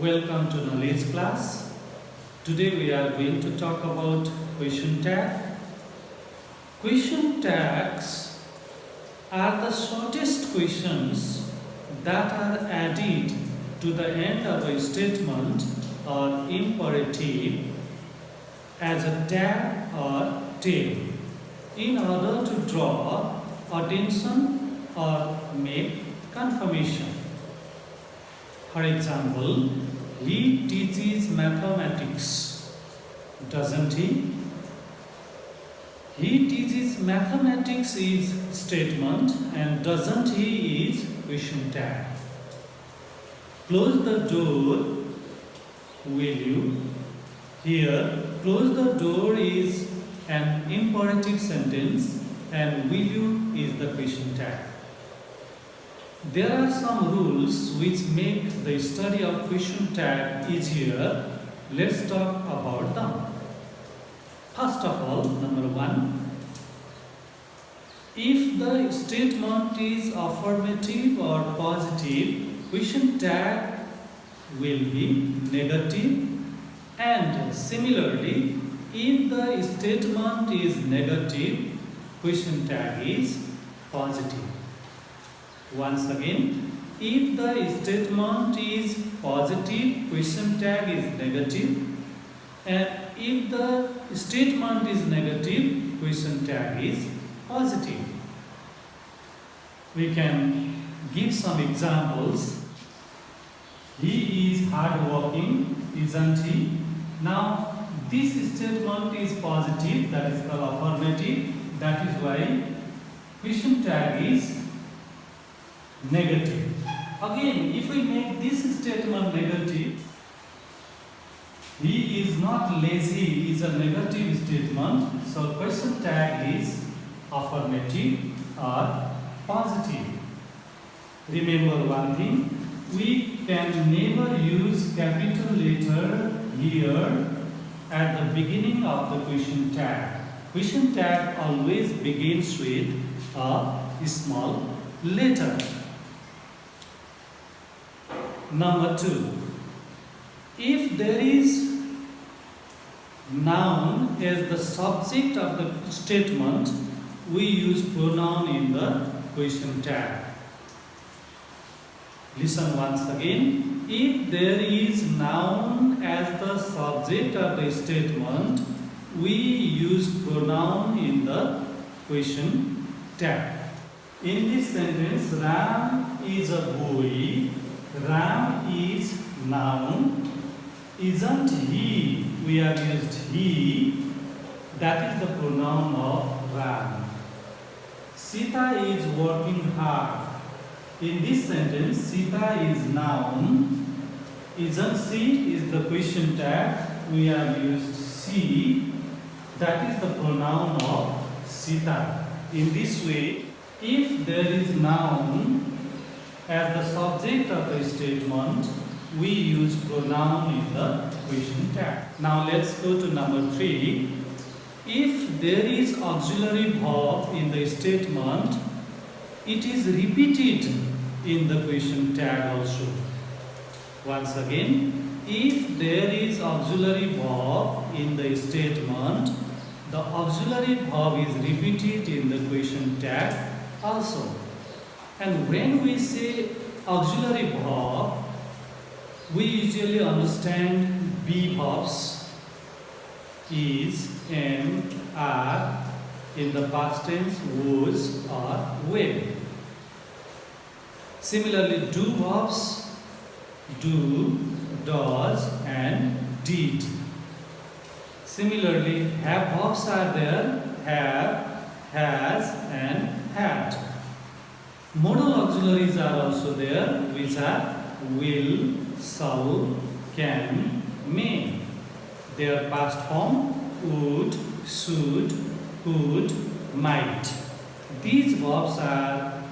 Welcome to knowledge class. Today we are going to talk about question tag. Question tags are the shortest questions that are added to the end of a statement or imperative as a tag or tail in order to draw attention or make confirmation. For example, he teaches mathematics, doesn't he? He teaches mathematics is statement and doesn't he is question tag. Close the door, will you? Here, close the door is an imperative sentence and will you is the question tag. There are some rules which make the study of question tag easier. Let's talk about them. First of all, number one, if the statement is affirmative or positive, question tag will be negative, and similarly, if the statement is negative, question tag is positive. Once again, if the statement is positive, question tag is negative, and if the statement is negative, question tag is positive. We can give some examples. He is hardworking, isn't he? Now, this statement is positive, that is called affirmative. That is why question tag is negative. Again, if we make this statement negative, he is not lazy is a negative statement, so question tag is affirmative or positive. Remember one thing, we can never use capital letter here at the beginning of the question tag. Question tag always begins with a small letter. Number two, if there is noun as the subject of the statement, we use pronoun in the question tag. Listen once again. If there is noun as the subject of the statement, we use pronoun in the question tag. In this sentence, Ram is a boy. Ram is noun. Isn't he? We have used he. That is the pronoun of Ram. Sita is working hard. In this sentence, Sita is noun. Isn't she is the question tag. We have used she. That is the pronoun of Sita. In this way, if there is noun as the subject of the statement, we use pronoun in the question tag. Now let's go to number three. If there is auxiliary verb in the statement, it is repeated in the question tag also. Once again, if there is auxiliary verb in the statement, the auxiliary verb is repeated in the question tag also. And when we say auxiliary verb, we usually understand be verbs is, am, are in the past tense, was or will. Similarly, do verbs do, does and did. Similarly, have verbs are there, have, has and had. Modal auxiliaries are also there, which are will, shall, can, may. Their past form would, should, could, might. These verbs are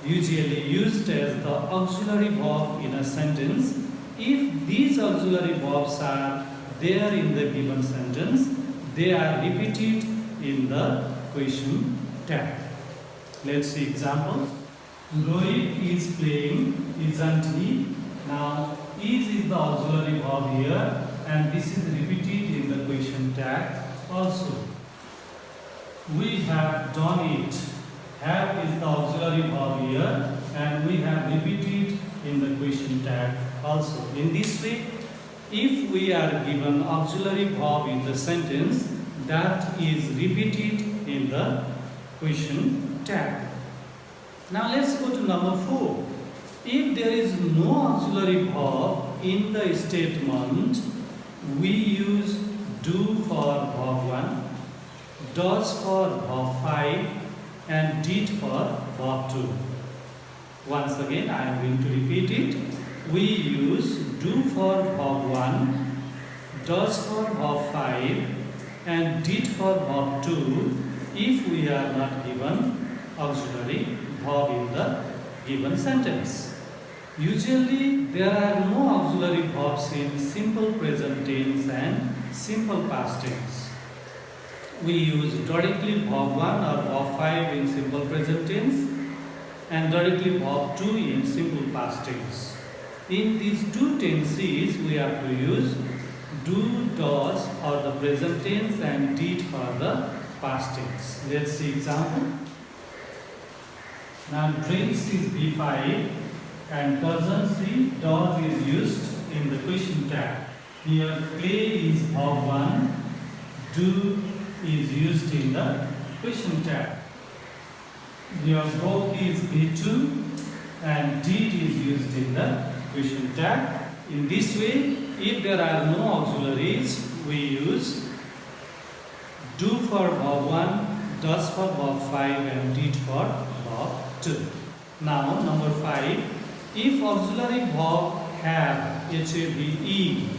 usually used as the auxiliary verb in a sentence. If these auxiliary verbs are there in the given sentence, they are repeated in the question tag. Let's see examples. Rohit is playing, isn't he? Now, is is the auxiliary verb here, and this is repeated in the question tag also. We have done it. Have is the auxiliary verb here, and we have repeated in the question tag also. In this way, if we are given auxiliary verb in the sentence, that is repeated in the question tag. Now let's go to number 4. If there is no auxiliary verb in the statement, we use do for verb 1, does for verb 5, and did for verb 2. Once again, I am going to repeat it. We use do for verb 1, does for verb 5, and did for verb 2 if we are not given auxiliary verb in the given sentence. Usually, there are no auxiliary verbs in simple present tense and simple past tense. We use directly verb 1 or verb 5 in simple present tense and directly verb 2 in simple past tense. In these two tenses, we have to use do, does for the present tense and did for the past tense. Let's see example. Now drinks is B5 and doesn't see does is used in the question tag. Here play is verb 1, do is used in the question tag. Here broke is B2 and did is used in the question tag. In this way, if there are no auxiliaries, we use do for verb 1, does for verb 5 and did for verb 2. Now number 5. If auxiliary verb have, H-A-V-E,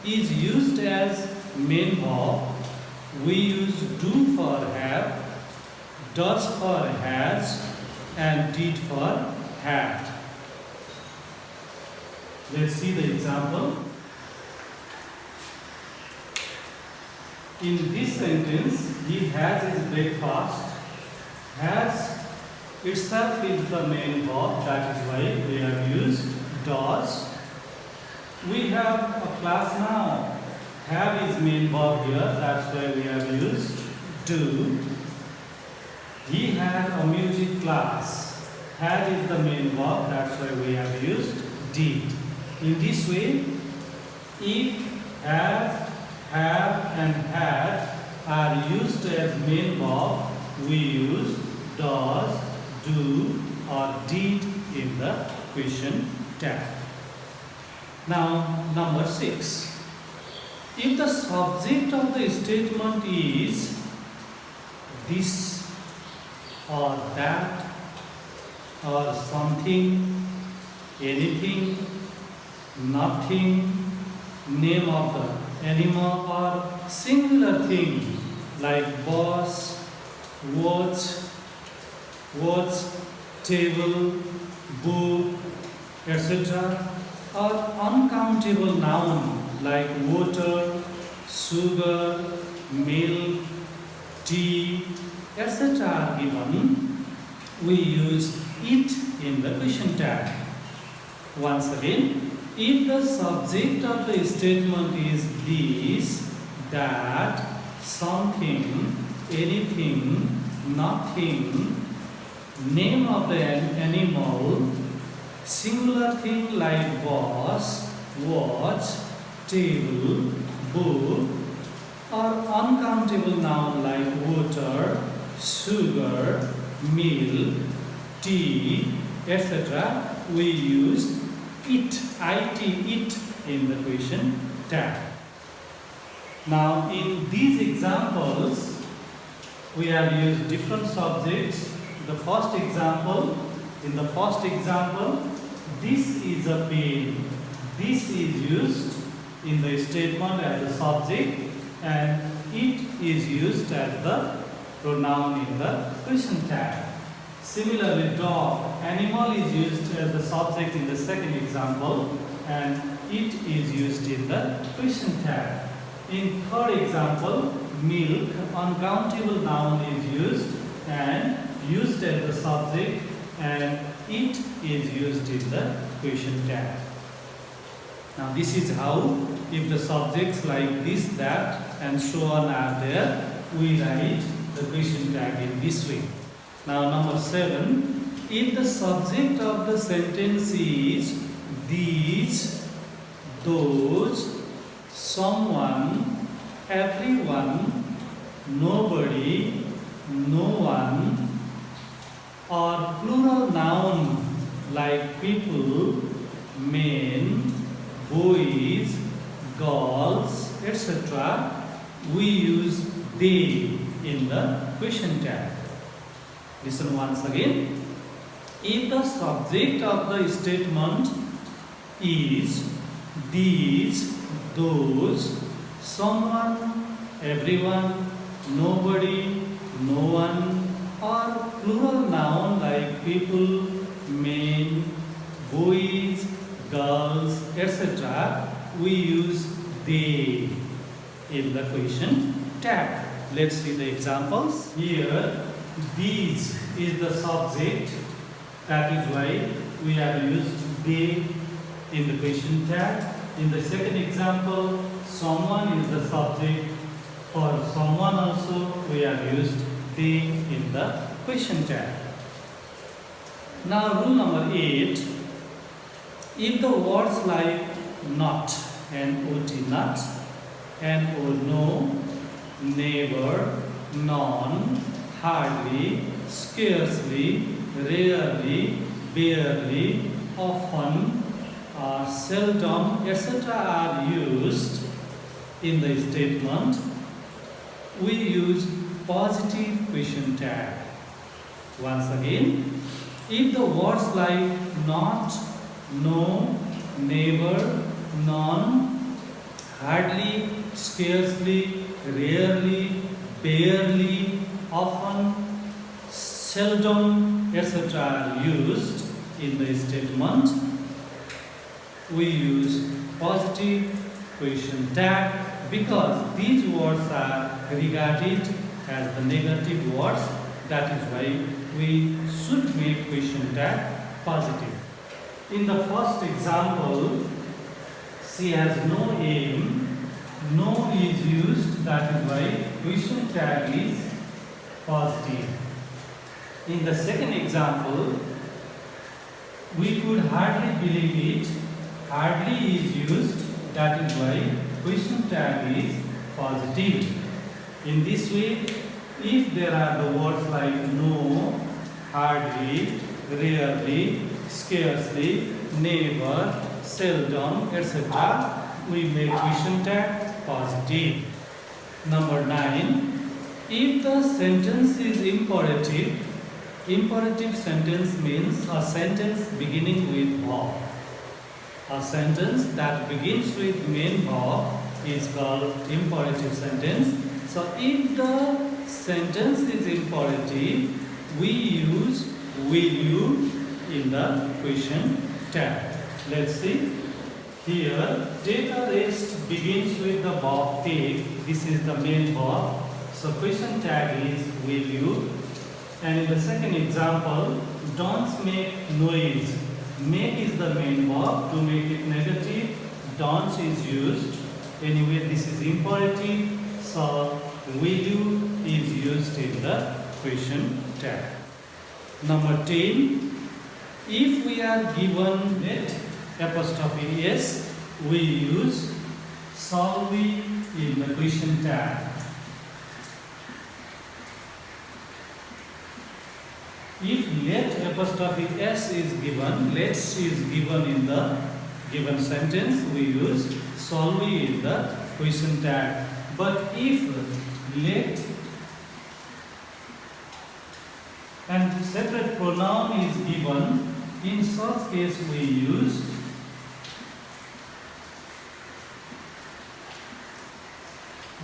is used as main verb, we use do for have, does for has, and did for had. Let's see the example. In this sentence, he has his breakfast. Has itself is the main verb, that is why we have used does. We have a class now. Have is main verb here, that's why we have used do. He had a music class. Had is the main verb, that's why we have used did. In this way, if, have and had are used as main verb, we use does, do or did in the question tag. Now number 6. If the subject of the statement is this or that or something, anything, nothing, name of the animal or singular thing like boss, watch, table, book, etc. or uncountable noun like water, sugar, milk, tea, etc. are given, we use it in the question tag. Once again, if the subject of the statement is this, that, something, anything, nothing, name of the animal, singular thing like boss, watch, table, book, or uncountable noun like water, sugar, milk, tea, etc., we use it, it in the question tag. Now in these examples, we have used different subjects. In the first example, this is a pen. This is used in the statement as the subject and it is used as the pronoun in the question tag. Similarly, dog, animal is used as the subject in the second example and it is used in the question tag. In third example, milk, uncountable noun is used as the subject and it is used in the question tag. Now this is how, if the subjects like this, that and so on are there, we write the question tag in this way. Now number 7, if the subject of the sentence is these, those, someone, everyone, nobody, no one, or plural noun like people, men, boys, girls, etc., we use they in the question tag. Listen once again. If the subject of the statement is these, those, someone, everyone, nobody, no one, or plural noun like people, men, boys, girls, etc., we use they in the question tag. Let's see the examples. Here, these is the subject. That is why we have used they in the question tag. In the second example, someone is the subject. For someone also, we have used they in the question tag. Now, rule number 8. If the words like not, N-O-T, not, N-O, no, never, none, hardly, scarcely, rarely, barely, often, seldom, etc. are used in the statement, we use positive question tag. Once again, if the words like not, no, never, none, hardly, scarcely, rarely, barely, often, seldom, etc. are used in the statement, we use positive question tag because these words are regarded as the negative words. That is why we should make question tag positive. In the first example, she has no aim. No is used, that is why question tag is positive. In the second example, we could hardly believe it. Hardly is used, that is why question tag is positive. In this way, if there are the words like no, hardly, rarely, scarcely, never, seldom, etc., we make question tag positive. Number 9. If the sentence is imperative, imperative sentence means a sentence beginning with verb. A sentence that begins with main verb is called imperative sentence. So if the sentence is imperative, we use will you in the question tag. Let's see. Here, take a rest begins with the verb take. This is the main verb. So question tag is will you. And in the second example, don't make noise. Make is the main verb. To make it negative, don't is used. Anyway, this is imperative. So will you is used in the question tag. Number 10. If we are given let apostrophe s, we use shall we in the question tag. If let apostrophe s is given, let's is given in the given sentence, we use shall we in the question tag. But if let and separate pronoun is given, in such case we use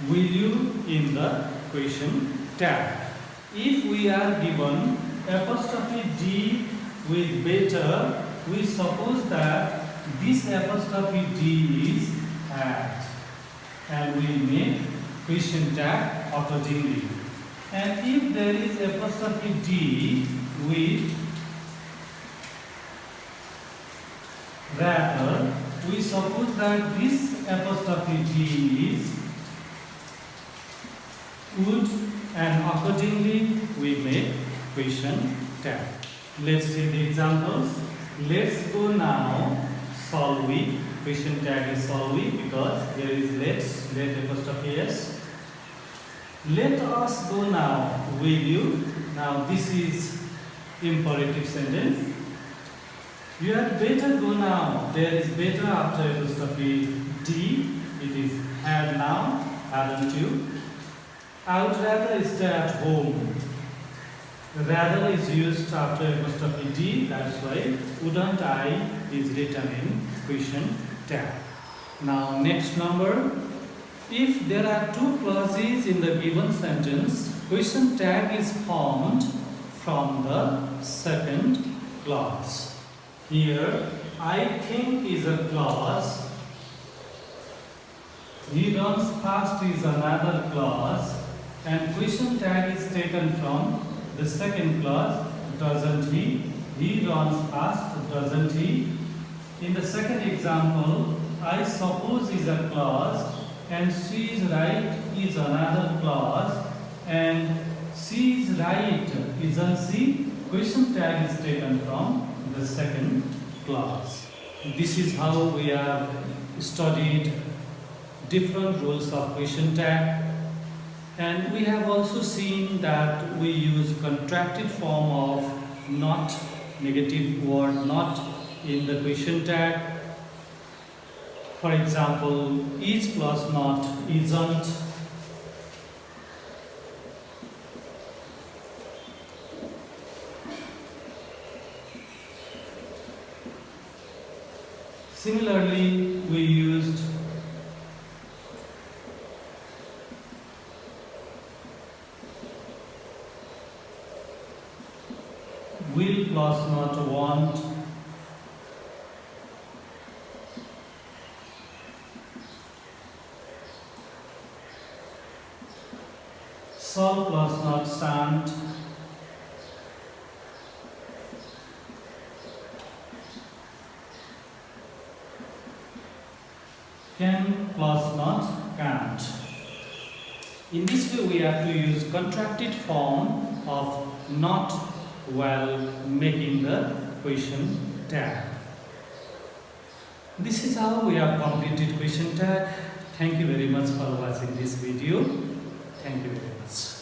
will you in the question tag. If we are given apostrophe D with better, we suppose that this apostrophe D is at, and we make question tag accordingly. And if there is apostrophe D with rather, we suppose that this apostrophe D is would, and accordingly we make question tag. Let's see the examples. Let's go now. Shall we? Question tag is shall we because there is let apostrophe s. Let us go now. Will you? Now this is imperative sentence. You had better go now. There is better after apostrophe D. It is had now, hadn't you? I would rather stay at home. Rather is used after apostrophe D. That's why wouldn't I is written in question tag. Now next number. If there are two clauses in the given sentence, question tag is formed from the second clause. Here, I think is a clause. He runs fast is another clause. And question tag is taken from the second clause. Doesn't he? He runs fast. Doesn't he? In the second example, I suppose is a clause. And she is right is another clause. And she is right, isn't she? Question tag is taken from the second clause. This is how we have studied different rules of question tag. And we have also seen that we use contracted form of not, negative word not in the question tag. For example, is plus not, isn't. Similarly, we used will plus not want. Shall plus not shan't. Can plus not can't. In this way we have to use contracted form of not while making the question tag. This is how we have completed question tag. Thank you very much for watching this video. Thank you very much.